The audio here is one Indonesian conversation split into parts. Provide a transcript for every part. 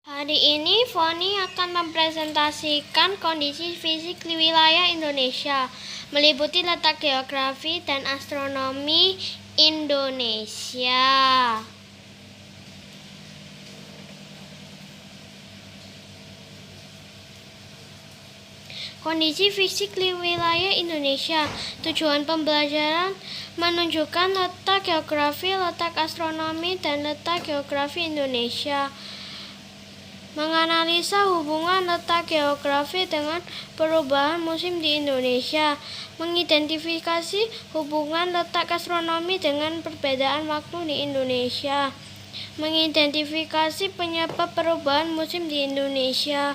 Hari ini Foni akan mempresentasikan kondisi fisik di wilayah Indonesia, meliputi letak geografi dan astronomi Indonesia. Kondisi fisik di wilayah Indonesia. Tujuan pembelajaran menunjukkan letak geografi, letak astronomi, dan letak geografi Indonesia. Menganalisa hubungan letak geografi dengan perubahan musim di Indonesia. Mengidentifikasi hubungan letak astronomi dengan perbedaan waktu di Indonesia. Mengidentifikasi penyebab perubahan musim di Indonesia.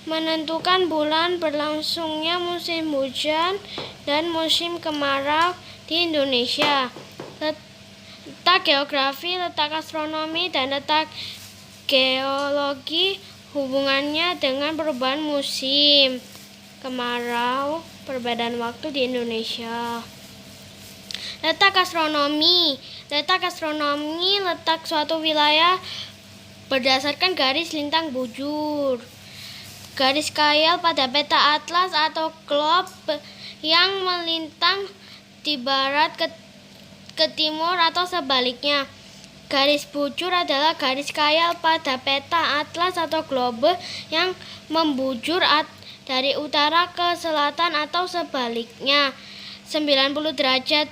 Menentukan bulan berlangsungnya musim hujan dan musim kemarau di Indonesia. Letak geografi, letak astronomi, dan letak geologi hubungannya dengan perubahan musim kemarau, perbedaan waktu di Indonesia. Letak astronomi. Letak astronomi letak suatu wilayah berdasarkan garis lintang bujur, garis khayal pada peta atlas atau globe yang melintang di barat ke timur atau sebaliknya. Garis bujur adalah garis khayal pada peta atlas atau globe yang membujur dari utara ke selatan atau sebaliknya. 90 derajat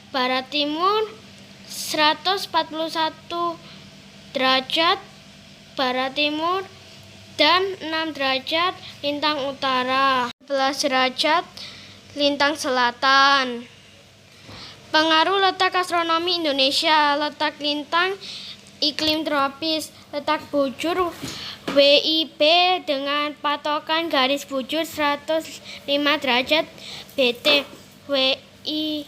barat timur, 141 derajat barat timur, dan 6 derajat lintang utara, 11 derajat lintang selatan. Pengaruh letak astronomi Indonesia. Letak lintang iklim tropis. Letak bujur WIB dengan patokan garis bujur 105 derajat BT. WIT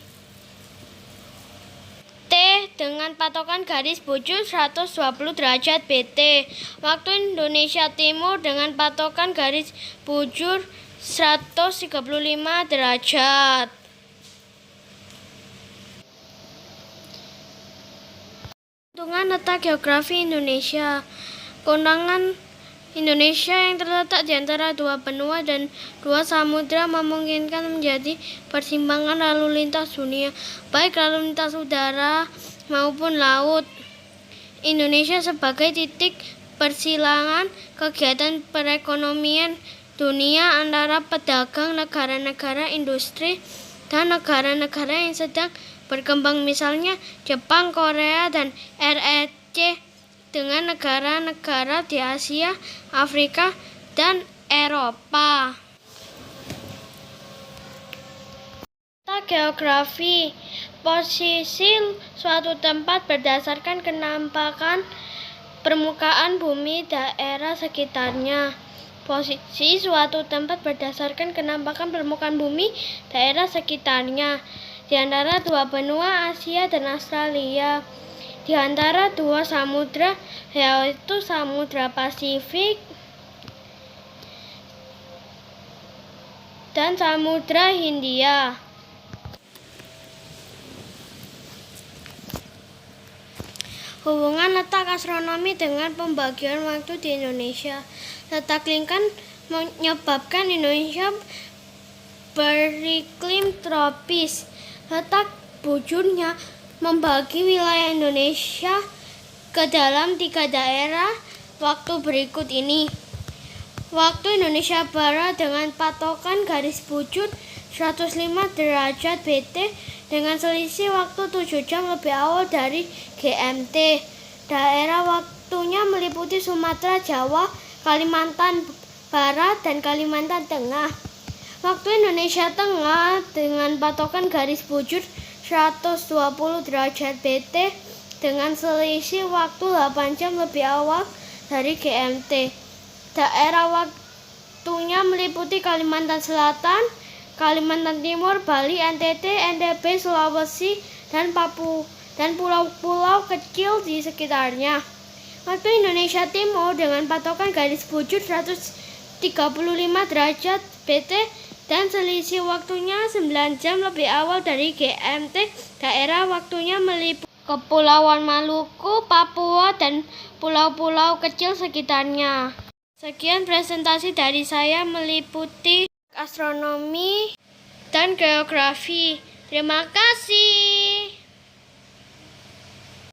dengan patokan garis bujur 120 derajat BT. Waktu Indonesia Timur dengan patokan garis bujur 135 derajat. Keuntungan letak geografi Indonesia. Keundangan Indonesia yang terletak di antara dua benua dan dua samudra memungkinkan menjadi persimpangan lalu lintas dunia, baik lalu lintas udara maupun laut. Indonesia sebagai titik persilangan kegiatan perekonomian dunia antara pedagang, negara-negara industri, dan negara-negara yang sedang berkembang, misalnya Jepang, Korea, dan ROC, dengan negara-negara di Asia, Afrika, dan Eropa. Letak geografi. Posisi suatu tempat berdasarkan kenampakan permukaan bumi daerah sekitarnya. Posisi suatu tempat berdasarkan kenampakan permukaan bumi daerah sekitarnya. Di antara dua benua Asia dan Australia, di antara dua samudra, yaitu Samudra Pasifik dan Samudra Hindia. Hubungan letak astronomi dengan pembagian waktu di Indonesia. Letak lingkar menyebabkan Indonesia beriklim tropis. Letak bujurnya membagi wilayah Indonesia ke dalam 3 daerah waktu berikut ini. Waktu Indonesia Barat dengan patokan garis bujur 105 derajat BT dengan selisih waktu 7 jam lebih awal dari GMT. Daerah waktunya meliputi Sumatera, Jawa, Kalimantan Barat, dan Kalimantan Tengah. Waktu Indonesia Tengah dengan patokan garis bujur 120 derajat BT dengan selisih waktu 8 jam lebih awal dari GMT. Daerah waktunya meliputi Kalimantan Selatan, Kalimantan Timur, Bali, NTT, NTB, Sulawesi, dan Papua, dan pulau-pulau kecil di sekitarnya. Waktu Indonesia Timur dengan patokan garis bujur 135 derajat BT dan selisih waktunya 9 jam lebih awal dari GMT. Daerah waktunya meliputi Kepulauan Maluku, Papua, dan pulau-pulau kecil sekitarnya. Sekian presentasi dari saya meliputi astronomi dan geografi. Terima kasih.